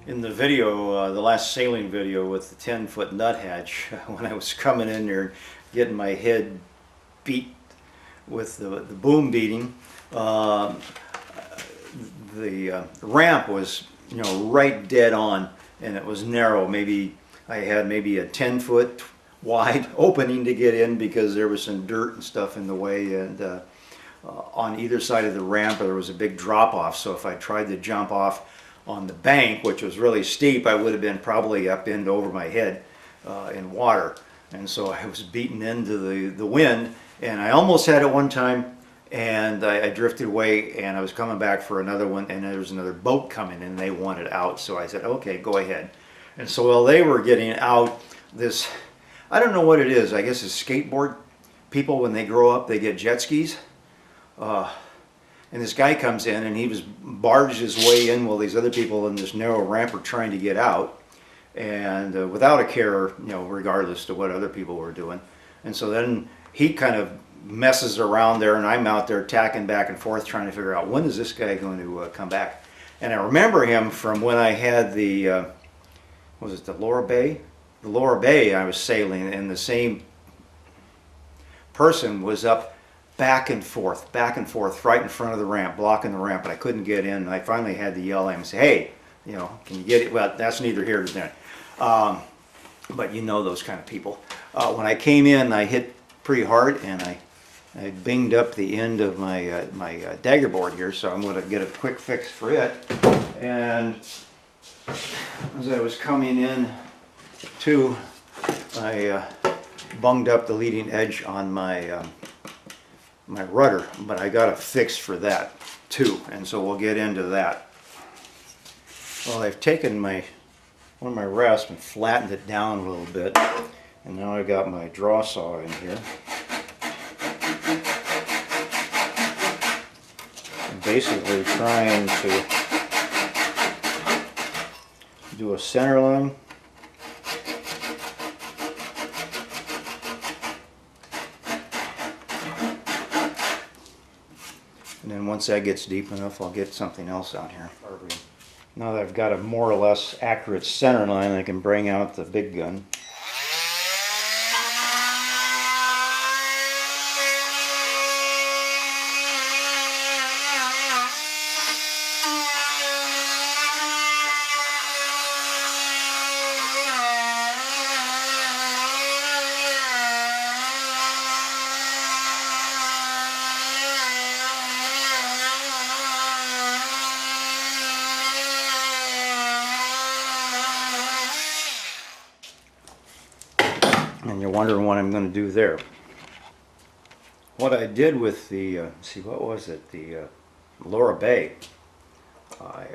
In the video, the last sailing video with the 10-foot nuthatch, when I was coming in there getting my head beat with the boom beating, the ramp was, you know, right dead on, and it was narrow. Maybe I had maybe a 10-foot wide opening to get in because there was some dirt and stuff in the way, and on either side of the ramp there was a big drop off, so if I tried to jump off on the bank, which was really steep, I would have been probably up into over my head in water. And so I was beaten into the wind, and I almost had it one time, and I drifted away, and I was coming back for another one, and there was another boat coming and they wanted out, so I said, okay, go ahead. And so while they were getting out, this, I don't know what it is, I guess it's skateboard people, when they grow up they get jet skis. And this guy comes in, and he was barged his way in while these other people in this narrow ramp were trying to get out, and without a care, you know, regardless to what other people were doing. And so then he kind of messes around there, and I'm out there tacking back and forth trying to figure out, when is this guy going to come back. And I remember him from when I had the was it the Lower Bay? The Lower Bay, I was sailing, and the same person was up back and forth, right in front of the ramp, blocking the ramp, but I couldn't get in. And I finally had to yell at him and say, hey, you know, can you get it? Well, that's neither here nor there. But you know those kind of people. When I came in, I hit pretty hard, and I binged up the end of my Dagger board here, so I'm going to get a quick fix for it. And as I was coming in too, I bunged up the leading edge on my my rudder, but I got a fix for that too, and so we'll get into that. Well, I've taken one of my rasps and flattened it down a little bit, and now I've got my draw saw in here. I'm basically trying to do a center line. And then once that gets deep enough, I'll get something else out here. Now that I've got a more or less accurate center line, I can bring out the big gun. And you're wondering what I'm going to do there. What I did with the, see, what was it, the Lower Bay, I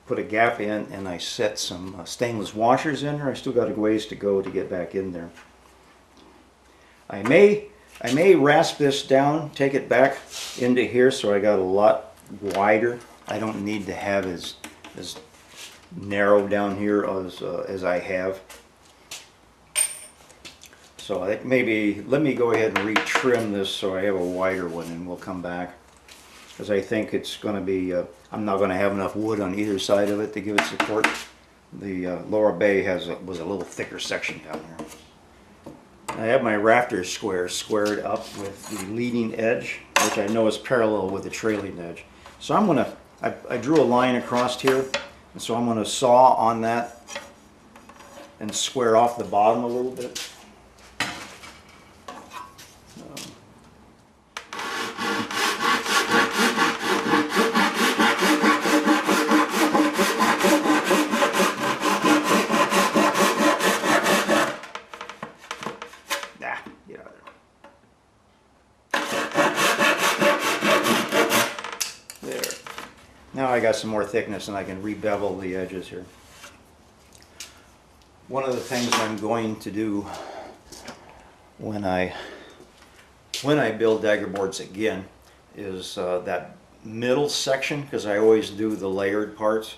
put a gap in, and I set some stainless washers in there. I still got a ways to go to get back in there. I may rasp this down, take it back into here so I got a lot wider. I don't need to have as narrow down here as I have. So I think maybe, let me go ahead and retrim this so I have a wider one, and we'll come back. Because I think it's going to be, I'm not going to have enough wood on either side of it to give it support. The Lower Bay was a little thicker section down here. I have my rafter squared up with the leading edge, which I know is parallel with the trailing edge. So I'm going to, I drew a line across here, and so I'm going to saw on that and square off the bottom a little bit. Now I got some more thickness, and I can re-bevel the edges here. One of the things I'm going to do when I build Dagger boards again is that middle section, because I always do the layered parts.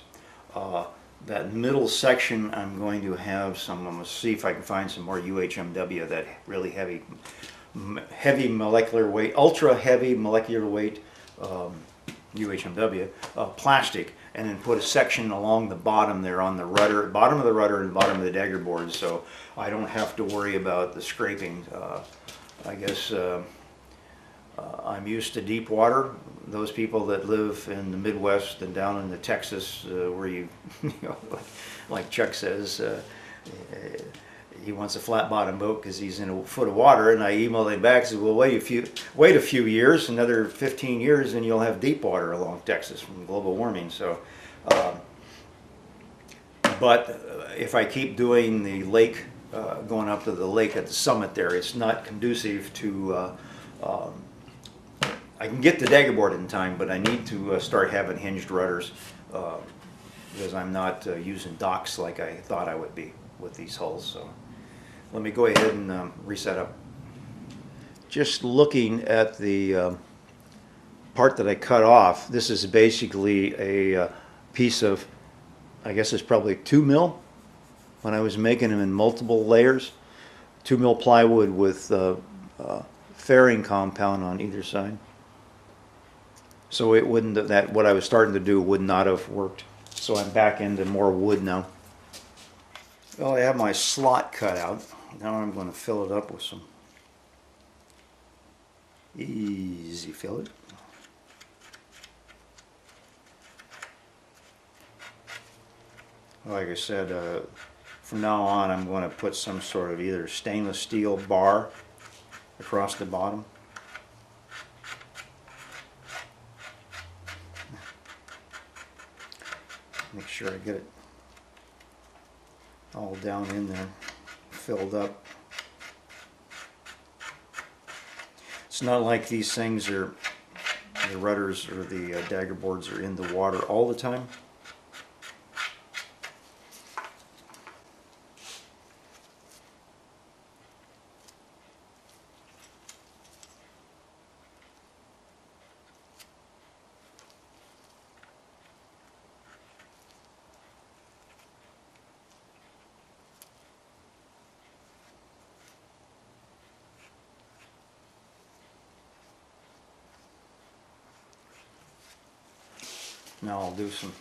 That middle section I'm going to have some, I'm going to see if I can find some more UHMW, that really heavy molecular weight, ultra heavy molecular weight UHMW, plastic, and then put a section along the bottom there on the rudder, bottom of the rudder and bottom of the Dagger board, so I don't have to worry about the scraping. I guess I'm used to deep water. Those people that live in the Midwest and down in the Texas, where you know, like Chuck says, he wants a flat bottom boat because he's in a foot of water, and I emailed him back and said, well, wait a few years, another 15 years, and you'll have deep water along Texas from global warming. So, but if I keep doing the lake, going up to the lake at the summit there, it's not conducive to, I can get the Dagger board in time, but I need to start having hinged rudders because I'm not using docks like I thought I would be with these hulls. So let me go ahead and reset up. Just looking at the part that I cut off, this is basically a piece of, I guess it's probably 2 mil when I was making them in multiple layers. 2 mil plywood with fairing compound on either side. So it wouldn't, that what I was starting to do would not have worked. So I'm back into more wood now. Well, I have my slot cut out. Now I'm going to fill it up with some easy fillet. Like I said, from now on I'm going to put some sort of either stainless steel bar across the bottom. Make sure I get it all down in there, filled up. It's not like these things are, the rudders or the Dagger boards are in the water all the time. Now I'll do some,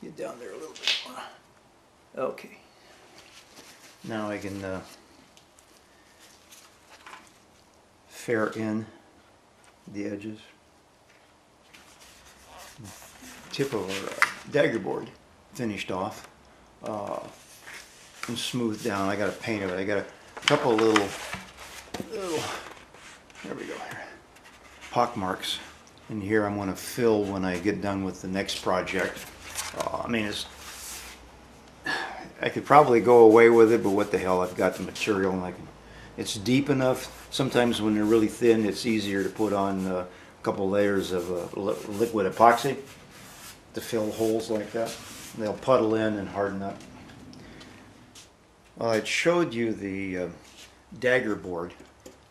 get down there a little bit more. Okay. Now I can fair in the edges. Tip of our Dagger board finished off and smoothed down. I got to paint it. I got a couple little, there we go here, pock marks. And here I'm going to fill when I get done with the next project. I mean, I could probably go away with it, but what the hell, I've got the material and it's deep enough. Sometimes when they're really thin, it's easier to put on a couple layers of liquid epoxy to fill holes like that. And they'll puddle in and harden up. Well, I showed you the Dagger board,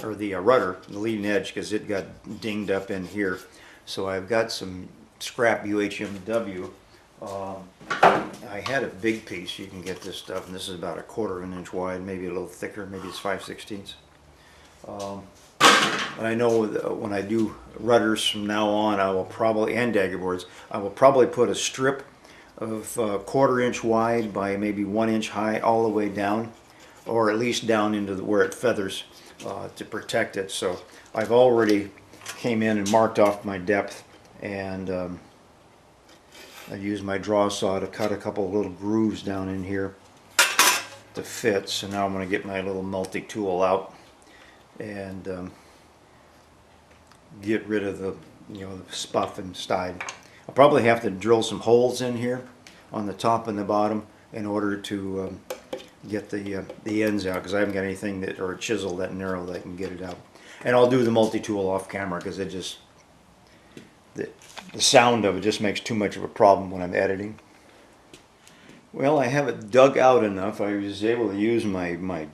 or the rudder, the leading edge, because it got dinged up in here. So I've got some scrap UHMW. I had a big piece. You can get this stuff, and this is about 1/4 inch wide, maybe a little thicker, maybe it's 5/16. But I know when I do rudders from now on, I will probably, and Dagger boards, I will probably put a strip of 1/4 inch wide by maybe 1 inch high all the way down, or at least down into where it feathers to protect it. So I've already came in and marked off my depth, and I used my draw saw to cut a couple of little grooves down in here to fit. So now I'm going to get my little multi-tool out and get rid of the, the spuff inside. I'll probably have to drill some holes in here on the top and the bottom in order to get the ends out, because I haven't got anything that, or a chisel that narrow that I can get it out. And I'll do the multi-tool off camera, because it just, the sound of it just makes too much of a problem when I'm editing. Well, I have it dug out enough. I was able to use my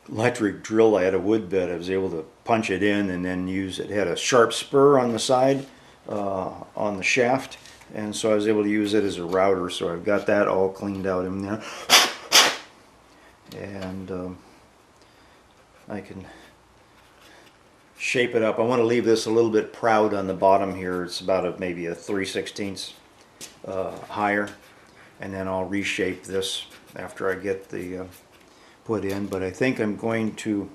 electric drill. I had a wood bed. I was able to punch it in and then use it. It had a sharp spur on the side, on the shaft, and so I was able to use it as a router. So I've got that all cleaned out in there. And I can shape it up. I want to leave this a little bit proud on the bottom here. It's about maybe a 3/16 higher, and then I'll reshape this after I get the put in. But I think I'm going to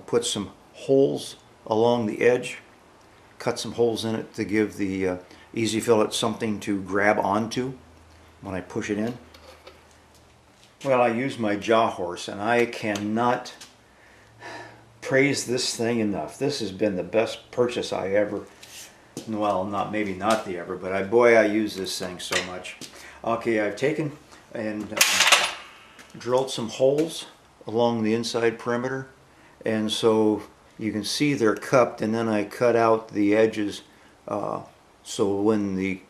put some holes along the edge, cut some holes in it to give the Easy Fillet something to grab onto when I push it in. Well, I use my jaw horse, and I cannot praise this thing enough. This has been the best purchase I ever, well, maybe not the ever, but boy, I use this thing so much. Okay, I've taken and drilled some holes along the inside perimeter, and so you can see they're cupped, and then I cut out the edges so when the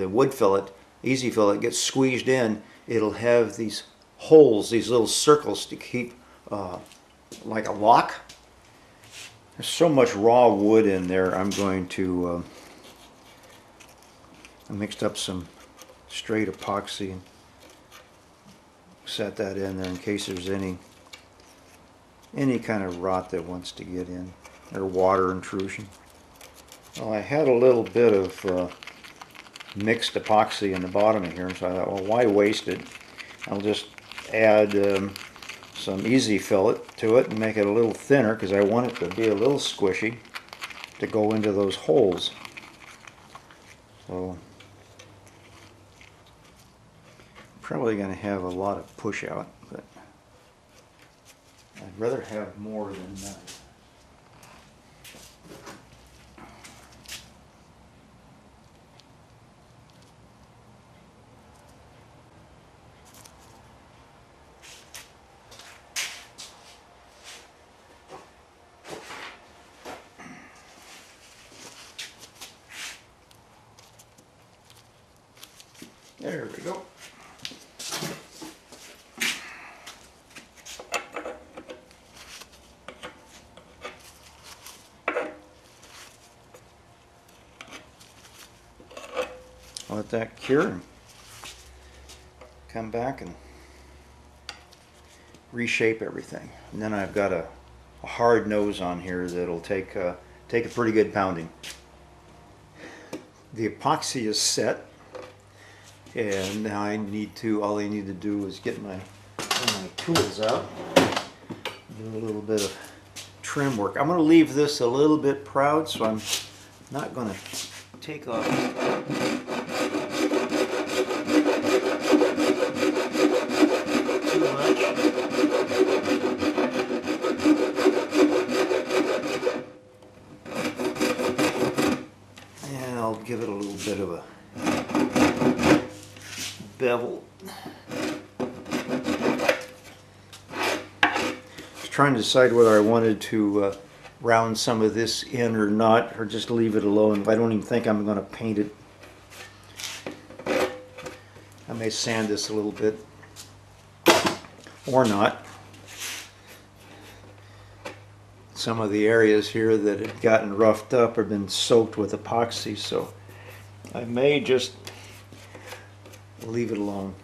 wood fillet, Easy Fillet, gets squeezed in, it'll have these holes, these little circles to keep like a lock. There's so much raw wood in there. I'm going to I mixed up some straight epoxy and set that in there in case there's any kind of rot that wants to get in, or water intrusion. Well, I had a little bit of mixed epoxy in the bottom of here, so I thought, well, why waste it? I'll just add some Easy Fillet to it and make it a little thinner, because I want it to be a little squishy to go into those holes. So probably going to have a lot of push out, but I'd rather have more than none. There we go. Let that cure and come back and reshape everything. And then I've got a hard nose on here that'll take a pretty good pounding. The epoxy is set, and now all I need to do is get my tools out, do a little bit of trim work. I'm going to leave this a little bit proud, so I'm not going to take off too much. And I'll give it a little bit of a bevel. Just trying to decide whether I wanted to round some of this in or not, or just leave it alone. I don't even think I'm going to paint it. I may sand this a little bit, or not. Some of the areas here that had gotten roughed up have been soaked with epoxy, so I may just leave it alone.